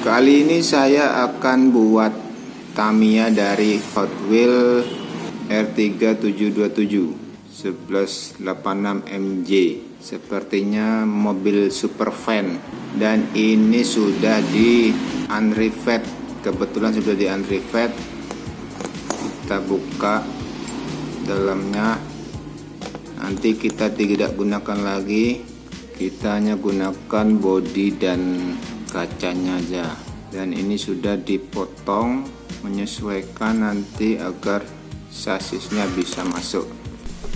Kali ini saya akan buat Tamiya dari Hot Wheels R3727 1186 MJ. Sepertinya mobil super van, dan ini sudah di unrivet. Kebetulan sudah di unrivet. Kita buka dalamnya. Nanti kita tidak gunakan lagi, kita hanya gunakan bodi dan kacanya aja. Dan ini sudah dipotong menyesuaikan nanti agar sasisnya bisa masuk.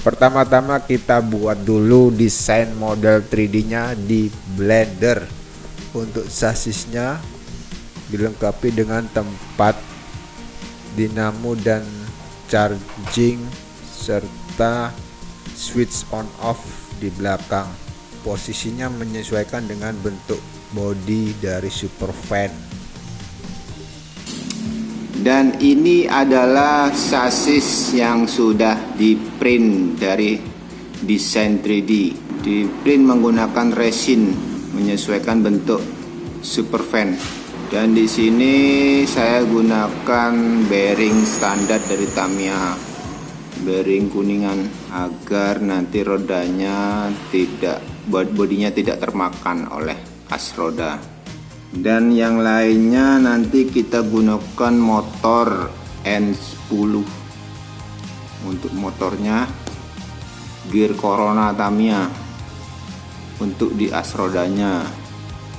Pertama-tama kita buat dulu desain model 3D nya di Blender. Untuk sasisnya dilengkapi dengan tempat dinamo dan charging serta switch on off di belakang. Posisinya menyesuaikan dengan bentuk bodi dari super van. Dan ini adalah sasis yang sudah di print dari desain 3D. Di print menggunakan resin menyesuaikan bentuk super van. Dan di sini saya gunakan bearing standar dari Tamiya, bearing kuningan, agar nanti rodanya bodinya tidak termakan oleh as roda. Dan yang lainnya nanti kita gunakan motor N10. Untuk motornya gear Corona Tamiya untuk di as rodanya.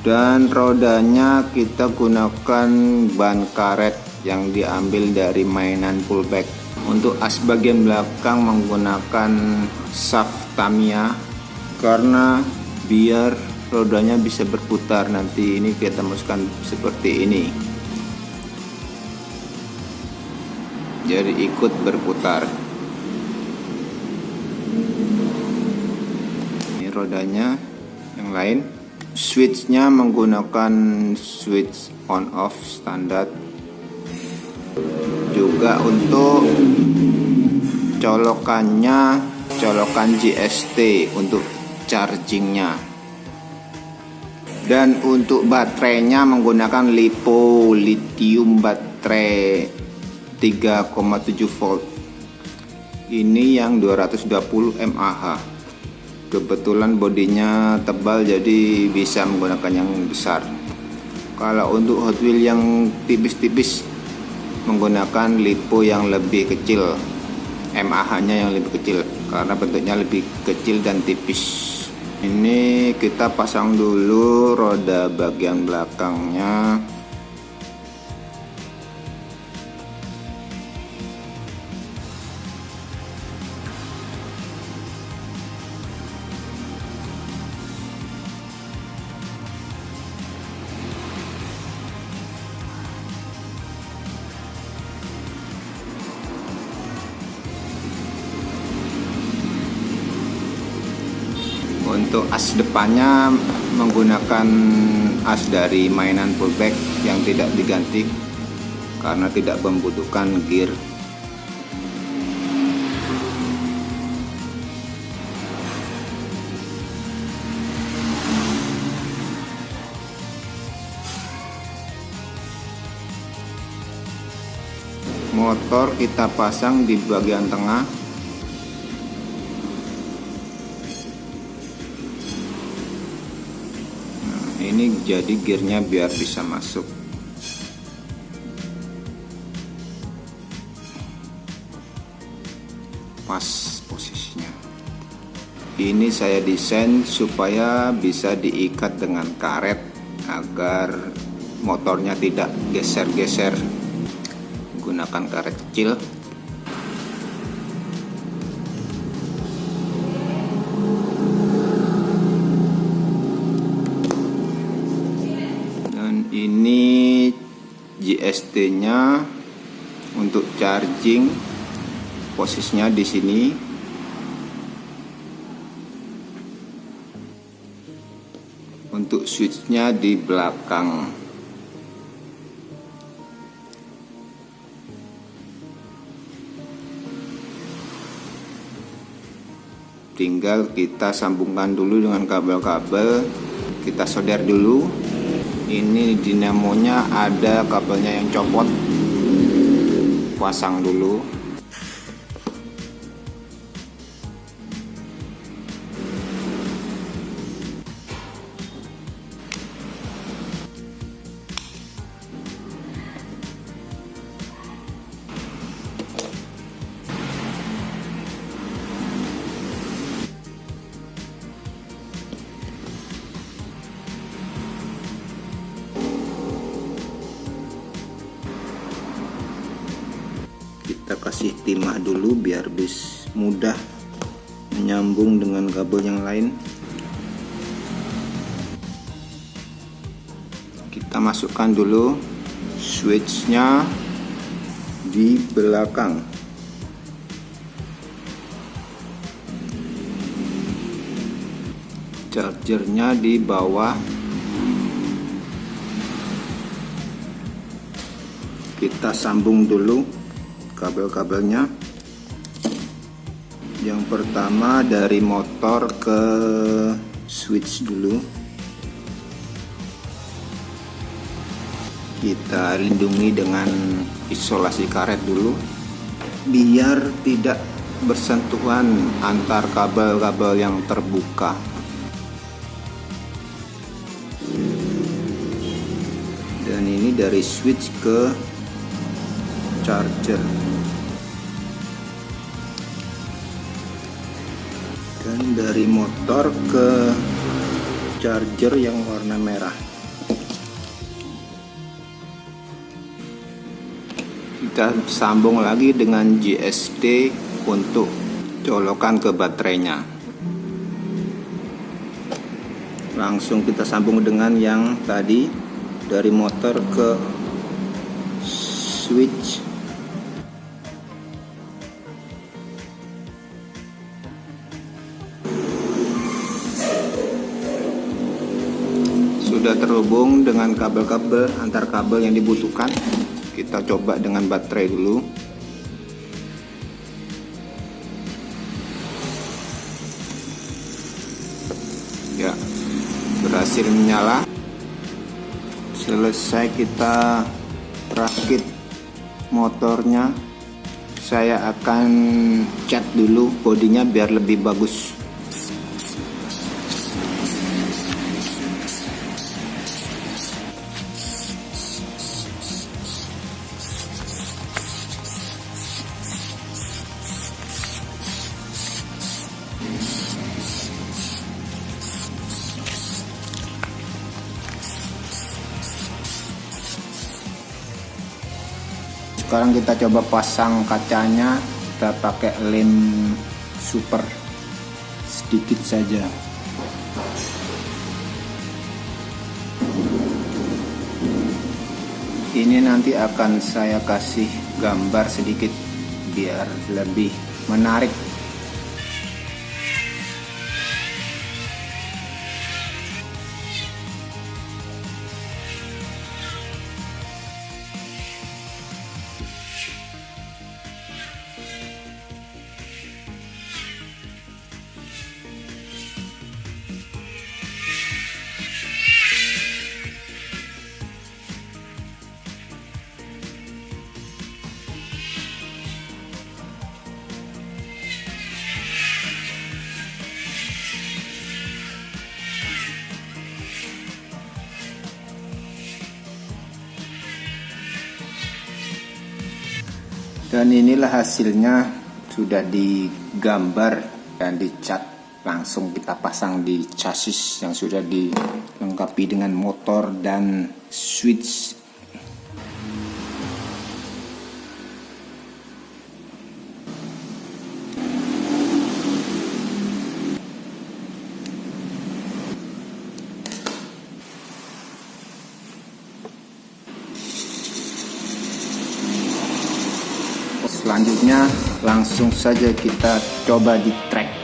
Dan rodanya kita gunakan ban karet yang diambil dari mainan pullback. Untuk as bagian belakang menggunakan shaft Tamiya, karena biar rodanya bisa berputar. Nanti ini kita masukkan seperti ini, jadi ikut berputar. Ini rodanya yang lain. Switchnya menggunakan switch on off standar. Juga untuk colokan GST untuk chargingnya. Dan untuk baterainya menggunakan LiPo lithium baterai 3,7 volt. Ini yang 220 mAh. Kebetulan bodinya tebal, jadi bisa menggunakan yang besar. Kalau untuk Hot Wheels yang tipis-tipis menggunakan LiPo yang lebih kecil, mAh-nya yang lebih kecil karena bentuknya lebih kecil dan tipis. Ini kita pasang dulu roda bagian belakangnya. Untuk as depannya menggunakan as dari mainan pullback yang tidak diganti karena tidak membutuhkan gear. Motor kita pasang di bagian tengah. Ini jadi gearnya biar bisa masuk. Pas posisinya. Ini saya desain supaya bisa diikat dengan karet agar motornya tidak geser-geser. Gunakan karet kecil. Ini GST-nya untuk charging, posisinya di sini. Untuk switch-nya di belakang. Tinggal kita sambungkan dulu dengan kabel-kabel, kita solder dulu. Ini dinamonya ada kabelnya yang copot, pasang dulu. Kita kasih timah dulu biar bisa mudah menyambung dengan kabel yang lain. Kita masukkan dulu switchnya di belakang. Chargernya di bawah. Kita sambung dulu kabel-kabelnya. Yang pertama dari motor ke switch dulu. Kita lindungi dengan isolasi karet dulu biar tidak bersentuhan antar kabel-kabel yang terbuka. Dan ini dari switch ke charger. Dan dari motor ke charger yang warna merah. Kita sambung lagi dengan JST untuk colokan ke baterainya. Langsung kita sambung dengan yang tadi dari motor ke switch. Sudah terhubung dengan kabel-kabel antar kabel yang dibutuhkan. Kita coba dengan baterai dulu. Ya, berhasil menyala. Selesai kita rakit motornya. Saya akan cat dulu bodinya biar lebih bagus. Sekarang kita coba pasang kacanya. Kita pakai lem super sedikit saja. Ini nanti akan saya kasih gambar sedikit biar lebih menarik. Dan inilah hasilnya, sudah digambar dan dicat. Langsung kita pasang di chassis yang sudah dilengkapi dengan motor dan switch. Selanjutnya langsung saja kita coba di track.